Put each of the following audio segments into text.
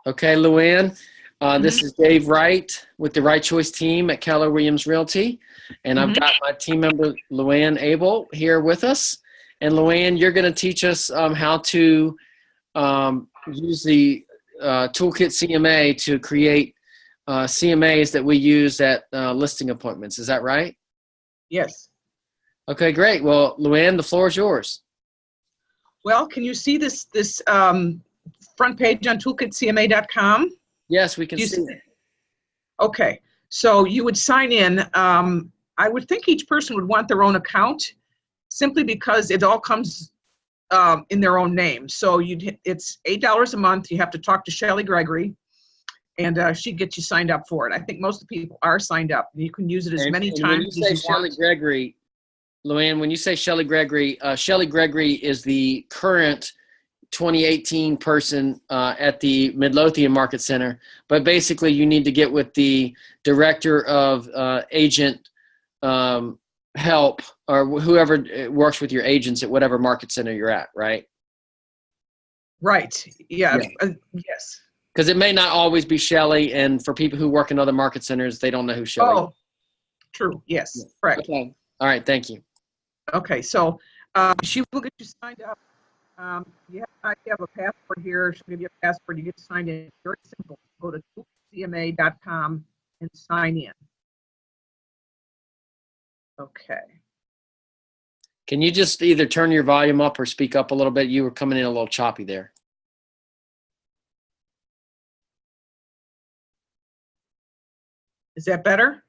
Okay, Luanne, Hmm. this is Dave Wright with the Right Choice team at Keller Williams Realty. And I've Hmm. got my team member, Luanne Abell, here with us. And Luanne, you're going to teach us how to use the Toolkit CMA to create CMAs that we use at listing appointments. Is that right? Yes. Okay, great. Well, Luanne, the floor is yours. Well, can you see this front page on toolkitcma.com? Yes, we can Do you see see it. it? Okay. So you would sign in. I would think each person would want their own account simply because it all comes in their own name. So it's $8 a month. You have to talk to Shelley Gregory, and she gets you signed up for it. I think most of the people are signed up. You can use it as many And when times you as say you Shelley want. Gregory, Luann, when you say Shelley Gregory is the current 2018 person at the Midlothian Market Center. But basically, you need to get with the director of agent help or whoever works with your agents at whatever market center you're at, right? Right. Yeah. Yeah. Yes. Because it may not always be Shelley, and for people who work in other market centers, they don't know who Shelley is. Oh, true. Yeah. Yes. Correct. Okay. All right. Thank you. Okay. So she will get you signed up. You have a password here. She'll give you a password. You get signed in. It's very simple. Go to CMA.com and sign in. Okay. Can you just either turn your volume up or speak up a little bit? You were coming in a little choppy there. Is that better?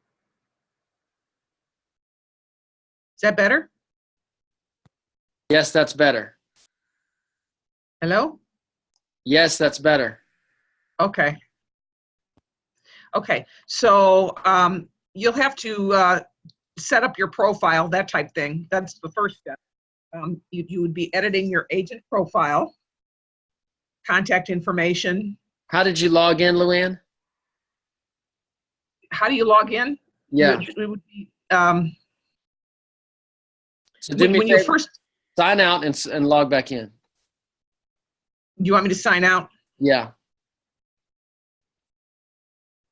Is that better? Yes, that's better. Hello? Yes, that's better. Okay. Okay. So you'll have to set up your profile, that type thing. That's the first step. You would be editing your agent profile, contact information. How did you log in, Luann? How do you log in? Yeah. It would be, So do me when a you favor. first, Sign out and log back in. do you want me to sign out? Yeah.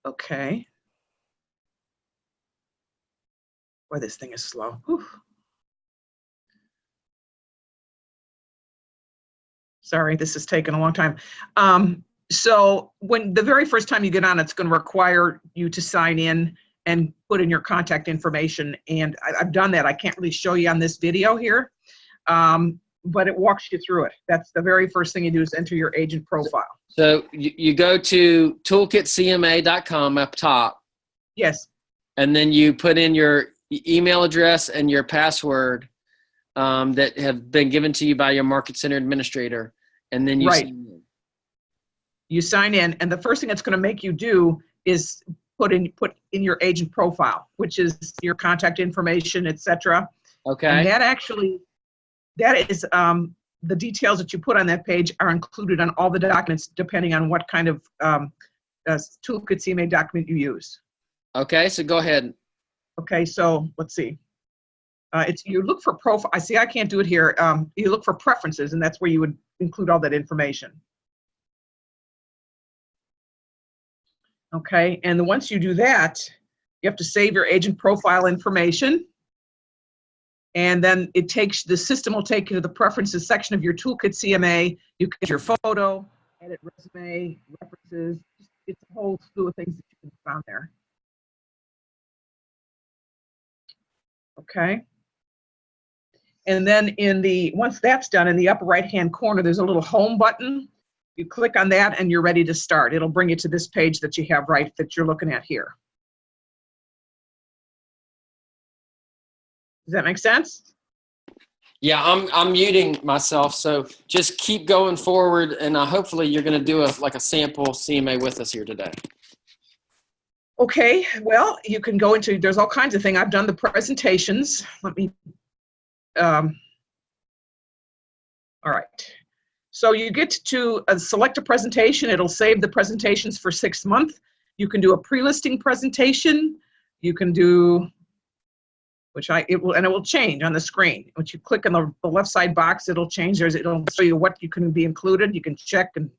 Okay. Boy, this thing is slow. Whew. Sorry, this is taking a long time. So when the very first time you get on, it's going to require you to sign in and put in your contact information. And I've done that. I can't really show you on this video here, but it walks you through it. That's the very first thing you do is enter your agent profile. So you go to toolkitcma.com up top. Yes. And then you put in your email address and your password that have been given to you by your market center administrator. And then you Right. sign in. You sign in, and the first thing it's going to make you do is put in your agent profile, which is your contact information, etc. Okay. And that is the details that you put on that page are included on all the documents, depending on what kind of Toolkit CMA document you use. Okay, so go ahead. Okay, so let's see. You look for profile. I see. I can't do it here. You look for preferences, and that's where you would include all that information. Okay, and then once you do that, you have to save your agent profile information, and then the system will take you to the preferences section of your Toolkit CMA. You can get your photo, edit resume, references. It's a whole slew of things that you can find there. Okay. And then once that's done, in the upper right-hand corner, there's a little home button. You click on that and you're ready to start. It'll bring you to this page that you have that you're looking at here. Does that make sense? Yeah, I'm muting myself, so just keep going forward, and hopefully you're going to do a sample CMA with us here today. Okay, well, you can go into, there's all kinds of things. I've done the presentations. Let me, all right. So you get to select a presentation. It'll save the presentations for 6 months. You can do a pre-listing presentation. You can do, it will change on the screen. Once you click on the left side box, it'll change. It'll show you what you can be included. You can check and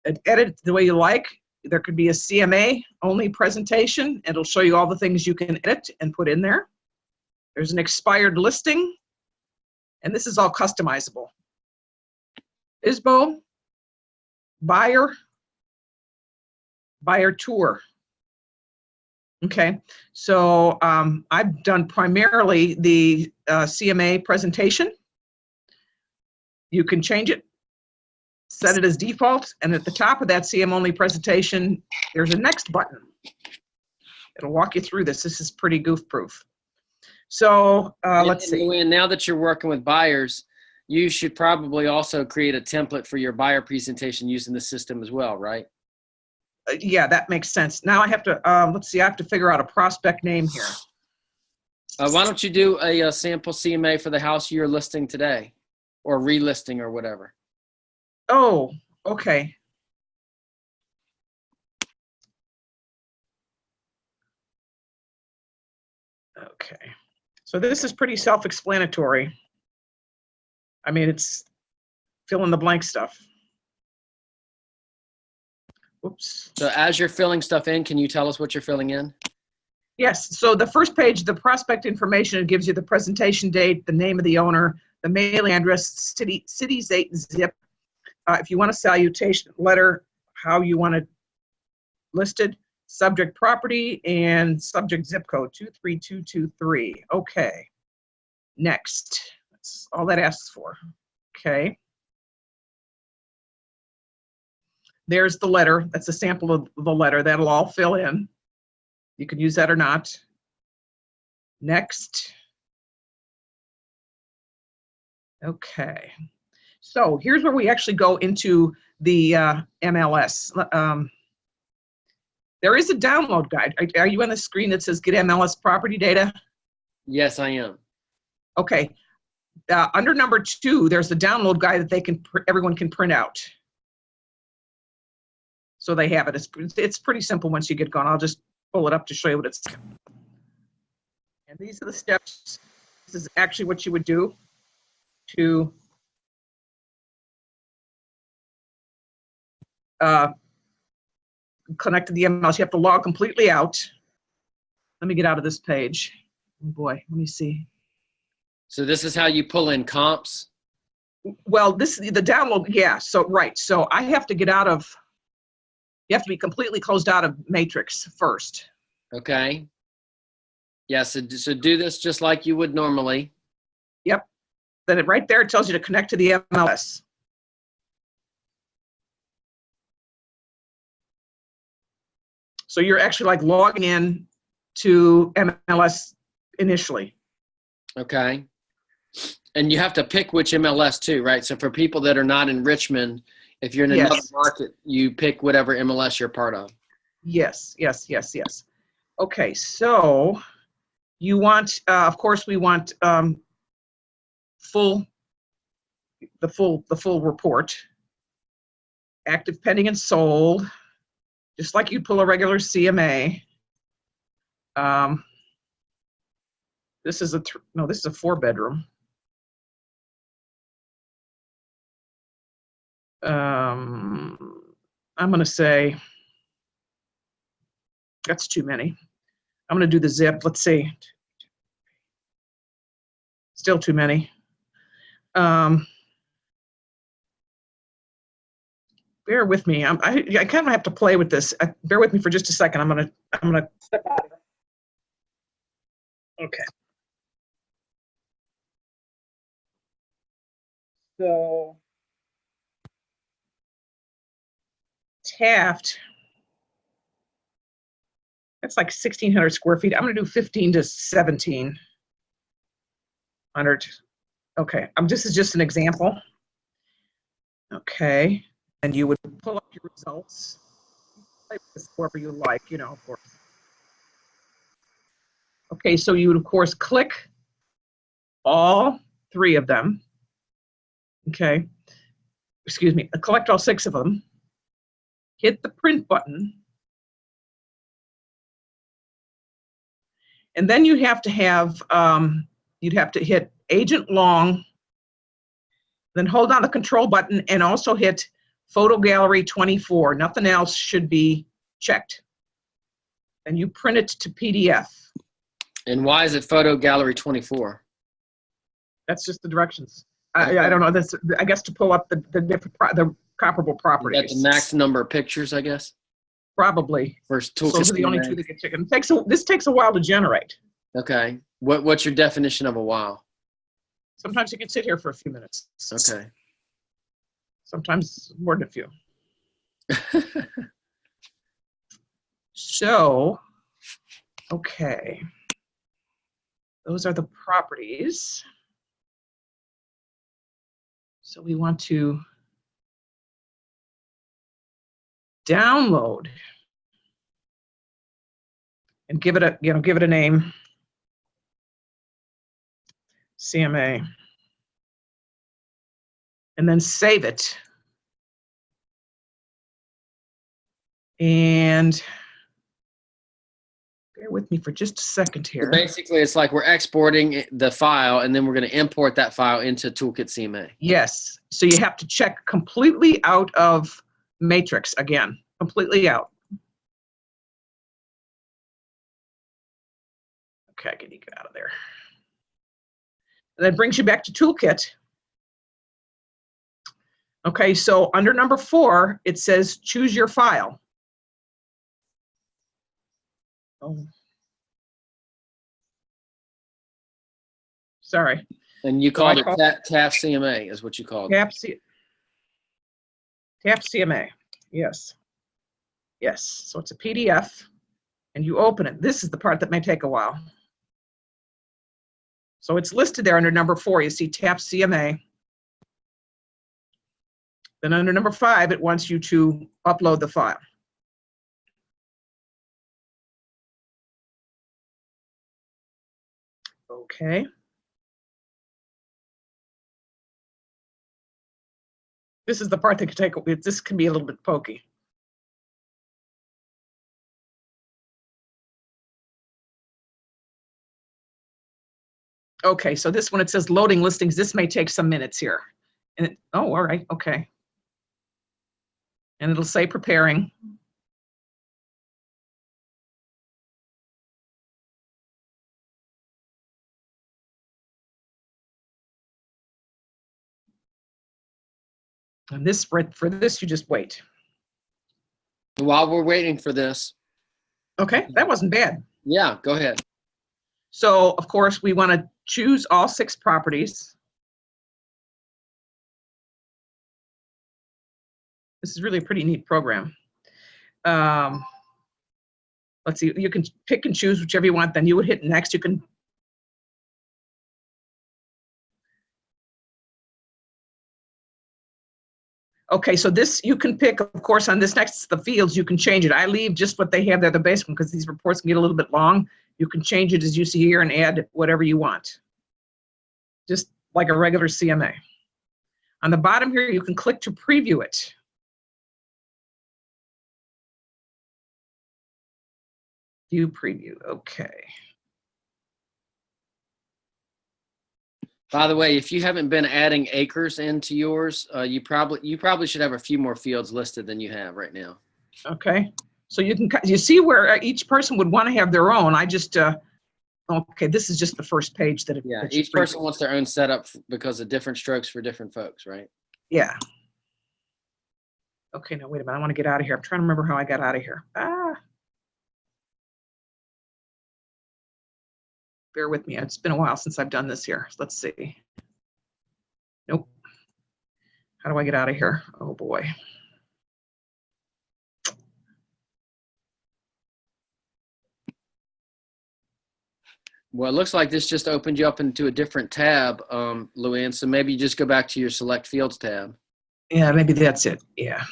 edit it the way you like. There could be a CMA only presentation. It'll show you all the things you can edit and put in there. There's an expired listing, and this is all customizable. ISBO, buyer tour. Okay, so I've done primarily the CMA presentation. You can change it, set it as default, and at the top of that CM only presentation, there's a next button. It'll walk you through this. This is pretty goof proof. So let's see. Luanne, now that you're working with buyers, you should probably also create a template for your buyer presentation using the system as well, right? Yeah, that makes sense. Now I have to, let's see, I have to figure out a prospect name here. Why don't you do a sample CMA for the house you're listing today, or relisting or whatever? Oh, okay. Okay. So this is pretty self-explanatory. I mean, it's fill in the blank stuff. Oops. So as you're filling stuff in, can you tell us what you're filling in? Yes. So the first page, the prospect information, it gives you the presentation date, the name of the owner, the mailing address, city, state, and zip. If you want a salutation letter, how you want it listed, subject property, and subject zip code 23223. Okay. Next. That's all that asks for. Okay. There's the letter. That's a sample of the letter. That'll all fill in. You can use that or not. Next. Okay. So here's where we actually go into the MLS. There is a download guide. Are you on the screen that says Get MLS Property Data? Yes, I am. Okay. Under number 2, there's a download guide that everyone can print out. So they have it. It's pretty simple once you get going. I'll just pull it up to show you what it's. And these are the steps. This is actually what you would do to connect to the MLS. You have to log completely out. Let me get out of this page. Oh boy, let me see. So this is how you pull in comps? Well, this is the download. Yeah, so right. So I have to get out of, you have to be completely closed out of Matrix first. Okay. Yeah, so do this just like you would normally. Yep. Then right there, it tells you to connect to the MLS. So you're actually like logging in to MLS initially. Okay. And you have to pick which MLS too, right? So for people that are not in Richmond, if you're in another market, you pick whatever MLS you're part of. Yes. Okay, so you want, of course, we want the full report. Active, pending, and sold, just like you'd pull a regular CMA. This is a 4-bedroom. I'm going to say that's too many. I'm going to do the zip. Let's see. Still too many. Bear with me. I kind of have to play with this. Bear with me for just a second. I'm gonna step out of it. Okay. So Taft, that's like 1,600 square feet. I'm gonna do 15 to 1,700. Okay, this is just an example. Okay, and you would pull up your results. Play with this wherever you like, of course. Okay, so you would of course click all 3 of them. Okay, excuse me, collect all 6 of them. Hit the print button. And then you have to have, you'd have to hit Agent Long, then hold down the control button and also hit photo gallery 24. Nothing else should be checked. And you print it to PDF. And why is it photo gallery 24? That's just the directions. I don't know. That's, I guess, to pull up the comparable properties. Is that the max number of pictures, I guess? Probably. First So those are the only two that get taken. This takes a while to generate. Okay. What's your definition of a while? Sometimes you can sit here for a few minutes. Okay. Sometimes more than a few. So, okay. Those are the properties. So we want to download and give it a name. CMA. And then save it. And bear with me for just a second here. So basically, it's like we're exporting the file, and then we're going to import that file into Toolkit CMA. Yes. So you have to check completely out of Matrix again. Completely out. Okay, I can get out of there. And that brings you back to Toolkit. Okay, so under number 4, it says choose your file. Oh. Sorry. And you called it TAF CMA is what you called it. TAF CMA, yes. Yes, so it's a PDF, and you open it. This is the part that may take a while. So it's listed there under number 4. You see TAF CMA. Then under number 5, it wants you to upload the file. Okay. This is the part that this can be a little bit pokey. Okay, so this one, it says loading listings. This may take some minutes here. And oh, all right, okay. And it'll say preparing. And this, for this, you just wait. While we're waiting for this. Okay, that wasn't bad. Yeah, go ahead. So, of course, we want to choose all 6 properties. This is really a pretty neat program. Let's see, you can pick and choose whichever you want, then you would hit next. You can okay, so this you can pick, of course, on this next the fields, you can change it. I leave just what they have there, the basic one, because these reports can get a little bit long. You can change it as you see here and add whatever you want. Just like a regular CMA. On the bottom here, you can click to preview it. View preview, okay. By the way, if you haven't been adding acres into yours, you probably should have a few more fields listed than you have right now. Okay, so you see where each person would want to have their own. I just okay, this is just the first page that. Yeah, each person wants their own setup because of different strokes for different folks, right? Yeah. Okay, now wait a minute. I want to get out of here. I'm trying to remember how I got out of here. Bear with me. It's been a while since I've done this here. Let's see. Nope. How do I get out of here? Oh boy. Well, it looks like this just opened you up into a different tab, Luanne. So maybe you just go back to your Select Fields tab. Yeah, maybe that's it. Yeah.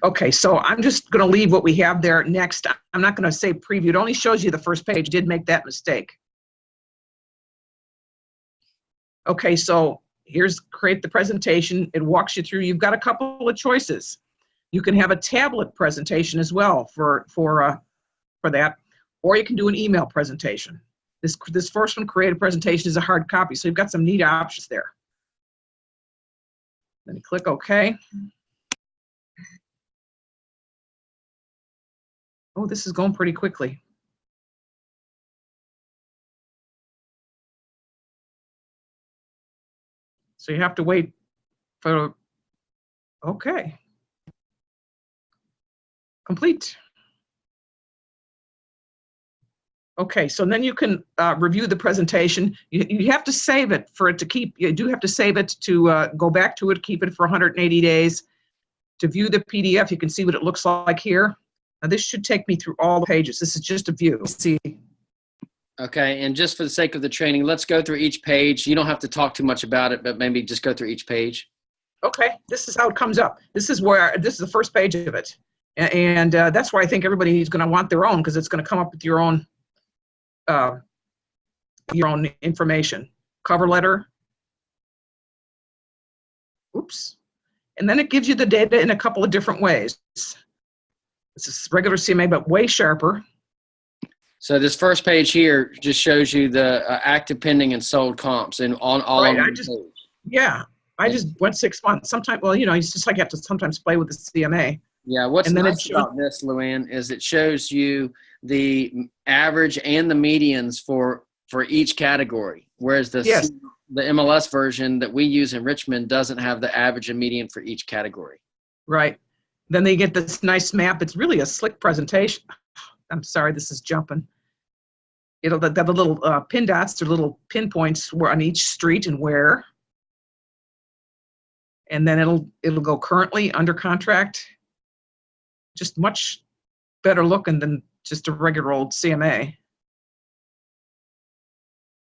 Okay, so I'm just going to leave what we have there next. I'm not going to say preview. It only shows you the first page. Did make that mistake. Okay, so here's create the presentation. It walks you through. You've got a couple of choices. You can have a tablet presentation as well for that, or you can do an email presentation. This first one, create a presentation, is a hard copy, so you've got some neat options there. Then you click OK. Oh, this is going pretty quickly. So you have to wait for, okay. Complete. Okay, so then you can review the presentation. You have to save it for it to keep, you do have to save it to go back to it, keep it for 180 days. To view the PDF, you can see what it looks like here. Now this should take me through all the pages. This is just a view. See. Okay, and just for the sake of the training, let's go through each page. You don't have to talk too much about it, but maybe just go through each page. Okay, this is how it comes up. This is the first page of it. And that's why I think everybody is going to want their own, because it's going to come up with your own information. Cover letter. Oops. And then it gives you the data in a couple of different ways. This is regular CMA, but way sharper. So this first page here just shows you the active, pending, and sold comps, and on all Right, of them. I just went 6 months. Sometimes, well, you know, it's just like you have to sometimes play with the CMA. Yeah, what's nice about this, Luanne, is it shows you the average and the medians for each category, whereas the MLS version that we use in Richmond doesn't have the average and median for each category. Right. Then they get this nice map. It's really a slick presentation. I'm sorry, this is jumping. It'll the little pin dots or little pinpoints were on each street and where. And then it'll go currently, under contract. Just much better looking than just a regular old CMA.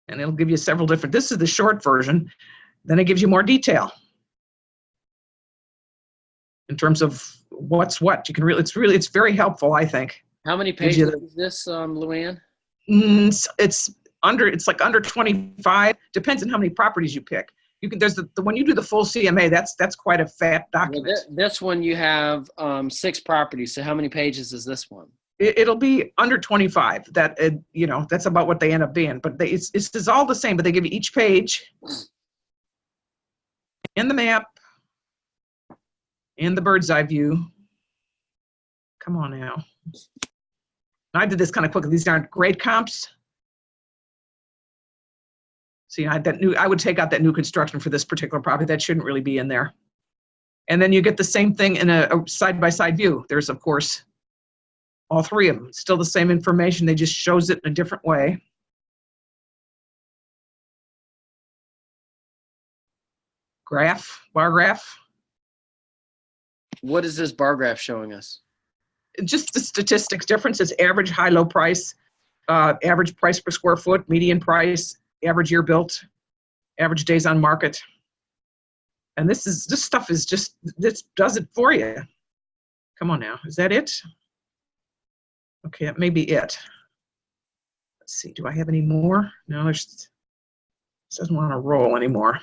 And it'll give you several different, this is the short version. Then it gives you more detail in terms of what's what. You can really, it's very helpful, I think. How many pages is this, Luanne? It's like under 25. Depends on how many properties you pick. You can, there's when you do the full CMA, that's quite a fat document. Well, this one you have 6 properties. So how many pages is this one? It'll be under 25. That you know, that's about what they end up being. But it's all the same. But they give you each page and the map and the bird's eye view. Come on now. I did this kind of quickly. These aren't grade comps. See, I would take out that new construction for this particular property. That shouldn't really be in there. And then you get the same thing in a side-by-side view. There's, of course, all 3 of them. It's still the same information. They just shows it in a different way. Bar graph. What is this bar graph showing us? Just the statistics. Differences: average high low price, average price per square foot, median price, average year built, average days on market. And this stuff is just, this does it for you. Come on now, is that it? Okay, that may be it. Let's see, do I have any more? No, this doesn't want to roll anymore.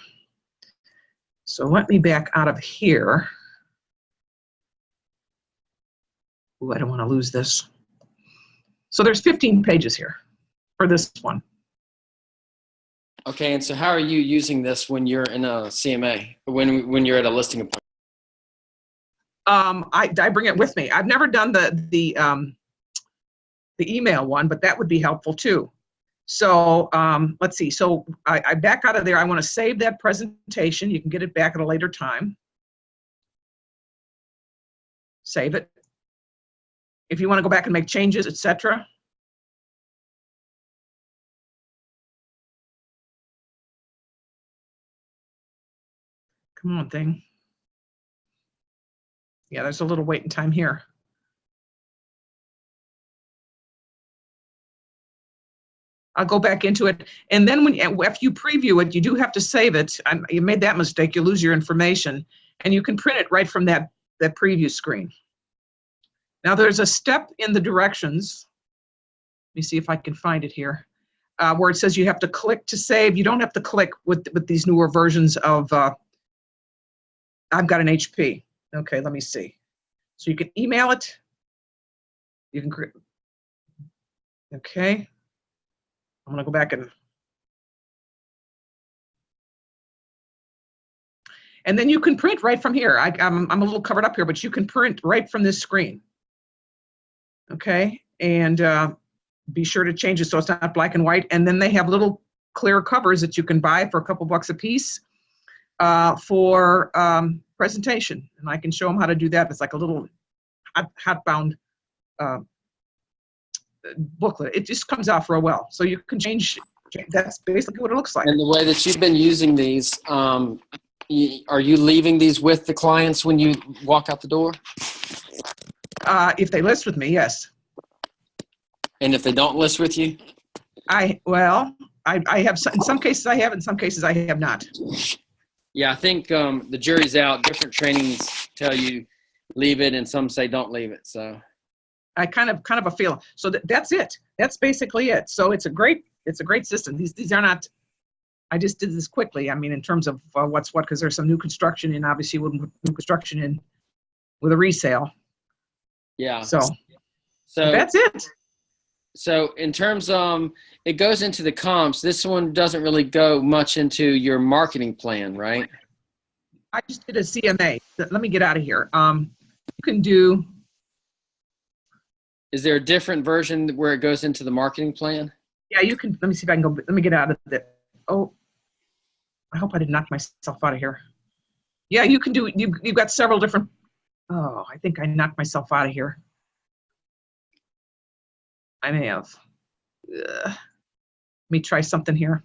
So let me back out of here. Ooh, I don't want to lose this. So there's 15 pages here for this one. Okay, and so how are you using this when you're in a CMA, when you're at a listing appointment? I bring it with me. I've never done the email one, but that would be helpful too. So let's see. So I back out of there. I want to save that presentation. You can get it back at a later time. Save it. If you want to go back and make changes, etc. Come on, thing. Yeah, there's a little waiting time here. I'll go back into it. And then after you preview it, you do have to save it. You made that mistake, you lose your information. And you can print it right from that preview screen. Now there's a step in the directions. Let me see if I can find it here. Where it says you have to click to save. You don't have to click with these newer versions of, I've got an HP. Okay, let me see. So you can email it. You can, okay. I'm gonna go back and then you can print right from here. I'm a little covered up here, but you can print right from this screen. Okay, and be sure to change it so it's not black and white. And then they have little clear covers that you can buy for a couple bucks a piece for presentation. And I can show them how to do that. It's like a little hot bound booklet. It just comes out real well. So you can change. That's basically what it looks like. And the way that you've been using these, are you leaving these with the clients when you walk out the door? If they list with me, yes. And if they don't list with you? I have, in some cases I have, in some cases I have not. Yeah, I think the jury's out. Different trainings tell you leave it, and some say don't leave it. So I kind of a feel. So that's it. That's basically it. So it's a great system. These are not. I just did this quickly. I mean, in terms of what's what, because there's some new construction in. Obviously, with new construction in with a resale. Yeah. So that's it. So in terms, it goes into the comps. This one doesn't really go much into your marketing plan, right? I just did a CMA. Let me get out of here. You can do. Is there a different version where it goes into the marketing plan? Yeah, you can. Let me see if I can go. Let me get out of it. Oh, I hope I didn't knock myself out of here. Yeah, you can do. You've got several different. Oh, I think I knocked myself out of here. I may have. Let me try something here.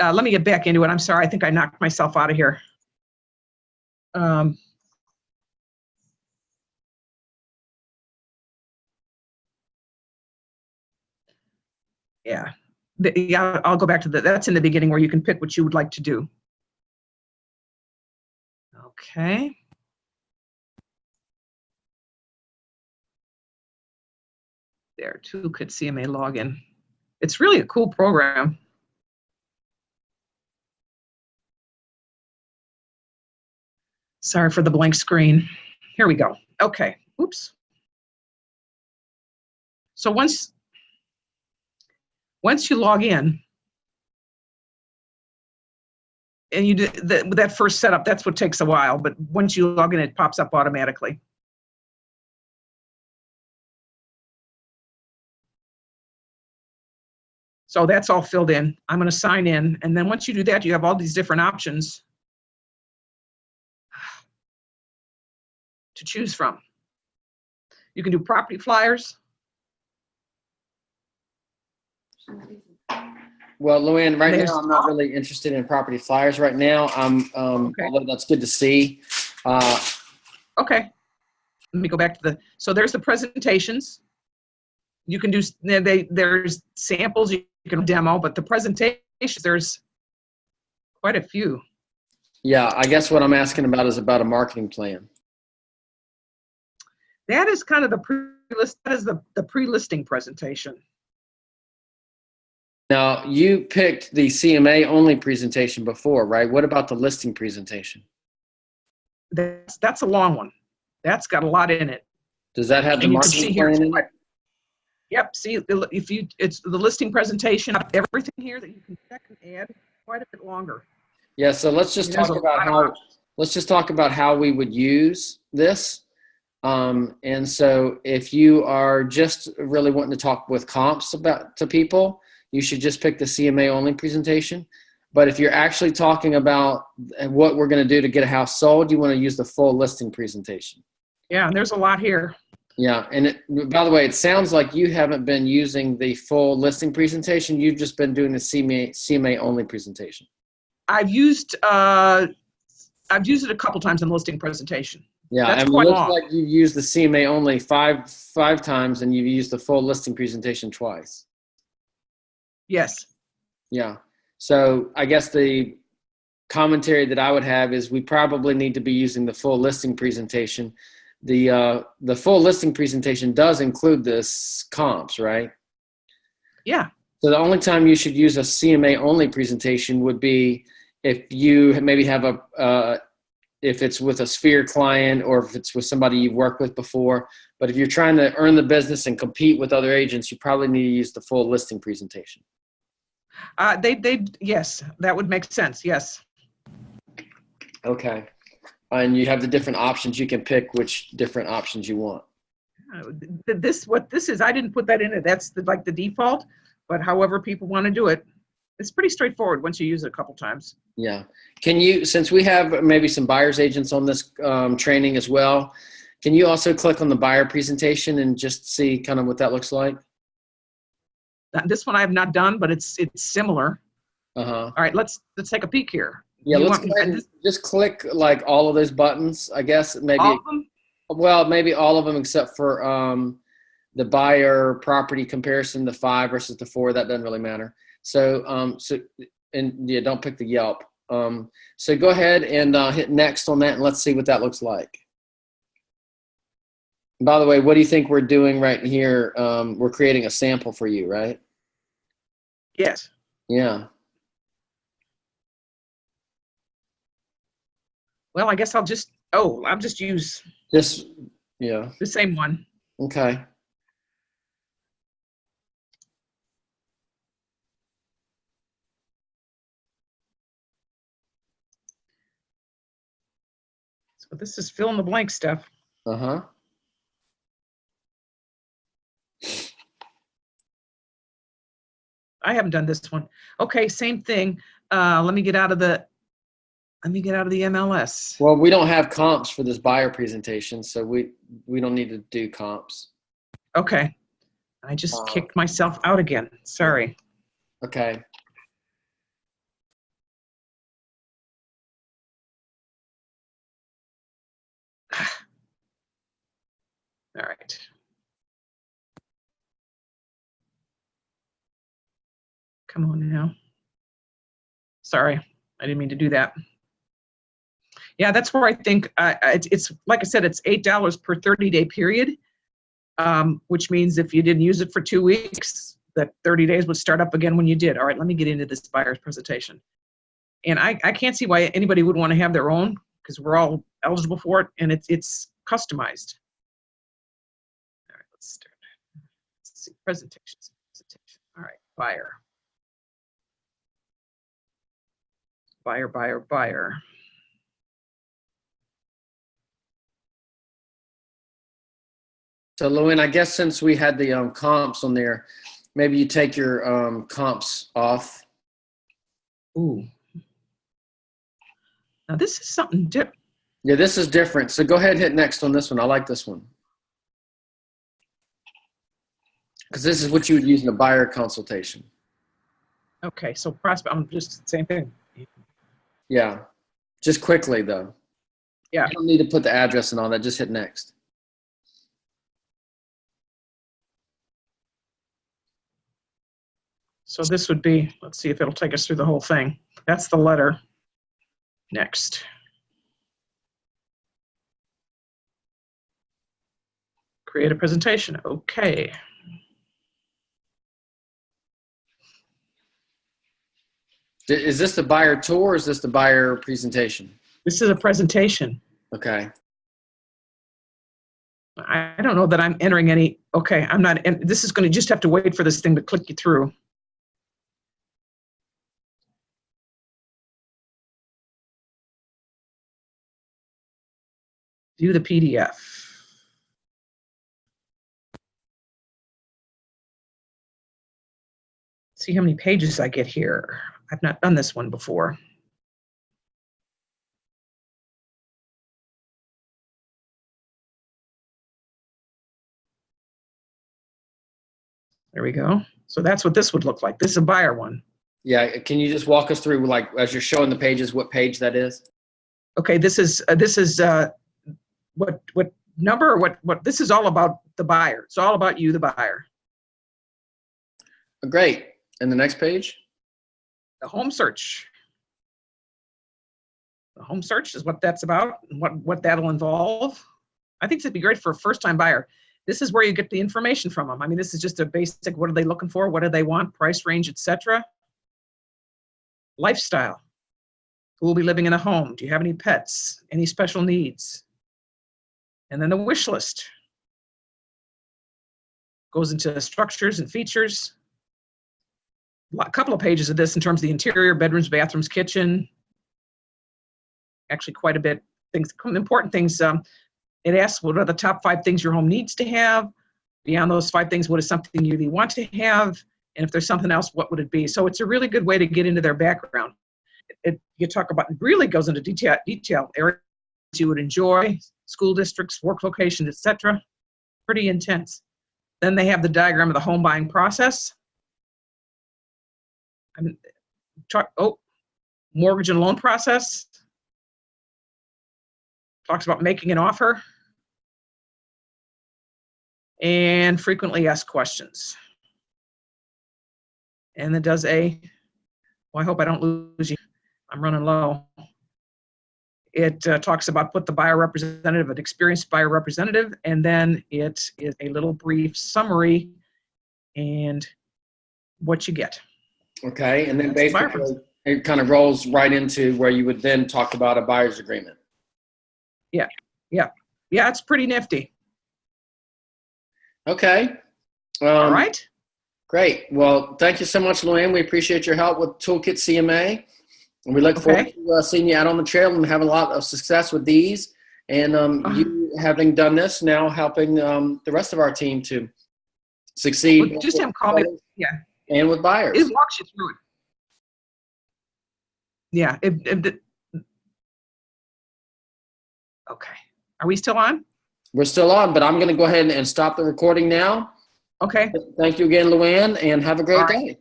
Let me get back into it. I'm sorry. I think I knocked myself out of here. Yeah. Yeah, I'll go back to that's in the beginning where you can pick what you would like to do. Okay. There, Toolkit CMA login. It's really a cool program. Sorry for the blank screen. Here we go. Okay. Oops. So once you log in, and you do that first setup, that's what takes a while. But once you log in, it pops up automatically. So that's all filled in. I'm going to sign in. And then once you do that, you have all these different options to choose from. You can do property flyers. Well, Luanne, right now I'm not really interested in property flyers right now. Okay. Although that's good to see. Okay. Let me go back to so there's the presentations. You can do, there's samples you can demo, but the presentations, there's quite a few. Yeah, I guess what I'm asking about is about a marketing plan. That is kind of the pre-listing presentation. Now, you picked the CMA only presentation before, right? What about the listing presentation? That's a long one. That's got a lot in it. Does that have the marketing plan in it? Yep. See, it's the listing presentation, everything here that you can check and add quite a bit longer. Yeah. So let's just talk about how we would use this. And so if you are just really wanting to talk with comps to people, you should just pick the CMA only presentation. But if you're actually talking about what we're going to do to get a house sold, you want to use the full listing presentation. Yeah, and there's a lot here. Yeah, and by the way, it sounds like you haven't been using the full listing presentation. You've just been doing the CMA only presentation. I've used it a couple times in the listing presentation. Yeah, that's and quite it looks long. like you've used the CMA only five times, and you've used the full listing presentation twice. Yes. Yeah. So I guess the commentary that I would have is we probably need to be using the full listing presentation. The full listing presentation does include this comps, right? Yeah. So the only time you should use a CMA only presentation would be if you maybe have if it's with a Sphere client or if it's with somebody you've worked with before. But if you're trying to earn the business and compete with other agents, you probably need to use the full listing presentation. Yes, that would make sense. Yes. Okay. and you have the different options. You can pick which different options you want. What this is, I didn't put that in it. That's like the default, but however people want to do it, it's pretty straightforward once you use it a couple times. Yeah. Can you, since we have maybe some buyer's agents on this training as well, can you also click on the buyer presentation and just see kind of what that looks like? This one I have not done, but it's similar. Uh-huh. All right, let's take a peek here. Yeah, let's go ahead and just click like all of those buttons, I guess. Maybe all of them? Well, maybe all of them except for the buyer property comparison, the 5 versus the 4. That doesn't really matter. So, and yeah, don't pick the Yelp. So go ahead and hit next on that, and let's see what that looks like. And by the way, what do you think we're doing right here? We're creating a sample for you, right? Yes. Yeah. Well, I guess I'll just use yeah. the same one. Okay. So this is fill in the blank stuff. Uh-huh. I haven't done this one. Okay, same thing. Let me get out of the MLS. Well, we don't have comps for this buyer presentation, so we don't need to do comps. Okay. I just kicked myself out again. Sorry. Okay. All right. Come on now. Sorry, I didn't mean to do that. Yeah, that's where I think it's like I said, it's $8 per 30-day period, which means if you didn't use it for 2 weeks, that 30 days would start up again when you did. All right, let me get into this buyer's presentation. And I can't see why anybody would want to have their own, because we're all eligible for it, and it's customized. All right, let's start. Let's see, presentations. All right, buyer. Buyer. So, Luanne, I guess since we had the comps on there, maybe you take your comps off. Ooh. Now this is something different. Yeah, this is different. So go ahead and hit next on this one. I like this one. Because this is what you would use in a buyer consultation. Okay, so prospect, I'm just same thing. Yeah. Just quickly, though. Yeah. You don't need to put the address and all that. Just hit next. So this would be, let's see if it'll take us through the whole thing. That's the letter. Next. Create a presentation. Okay. Is this the buyer tour or is this the buyer presentation? This is a presentation. Okay. I don't know that I'm entering any. Okay, I'm not. And this is going to just have to wait for this thing to click you through. View the PDF. See how many pages I get here. I've not done this one before. There we go. So that's what this would look like. This is a buyer one. Yeah. Can you just walk us through, like, as you're showing the pages, what page that is? Okay. This is what number or what this is all about the buyer. It's all about you, the buyer. Great. And the next page? The home search. The home search is what that's about and what that'll involve. I think it'd be great for a first-time buyer. This is where you get the information from them. I mean, this is just a basic, what are they looking for? What do they want? Price range, etc. Lifestyle. Who will be living in a home? Do you have any pets? Any special needs? And then the wish list. Goes into structures and features. A couple of pages of this in terms of the interior, bedrooms, bathrooms, kitchen. Actually quite a bit things, important things. It asks what are the top 5 things your home needs to have. Beyond those 5 things, what is something you really want to have? And if there's something else, what would it be? So it's a really good way to get into their background. You talk about, it really goes into detail areas you would enjoy, school districts, work locations, etc. Pretty intense. Then they have the diagram of the home buying process. Mortgage and loan process. Talks about making an offer. And frequently asked questions. And it does I hope I don't lose you. I'm running low. It talks about put the buyer representative, an experienced buyer representative, and then it is a little brief summary and what you get. Okay, and then basically it kind of rolls right into where you would then talk about a buyer's agreement. Yeah, it's pretty nifty. Okay. All right. Great. Well, thank you so much, Luanne. We appreciate your help with Toolkit CMA. And we look forward to seeing you out on the trail and having a lot of success with these. And you having done this, now helping the rest of our team to succeed. Well, just have call me. Yeah. And with buyers. It walks you through it. Yeah. Okay. Are we still on? We're still on, but I'm going to go ahead and stop the recording now. Okay. Thank you again, Luanne, and have a great day.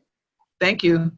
Thank you.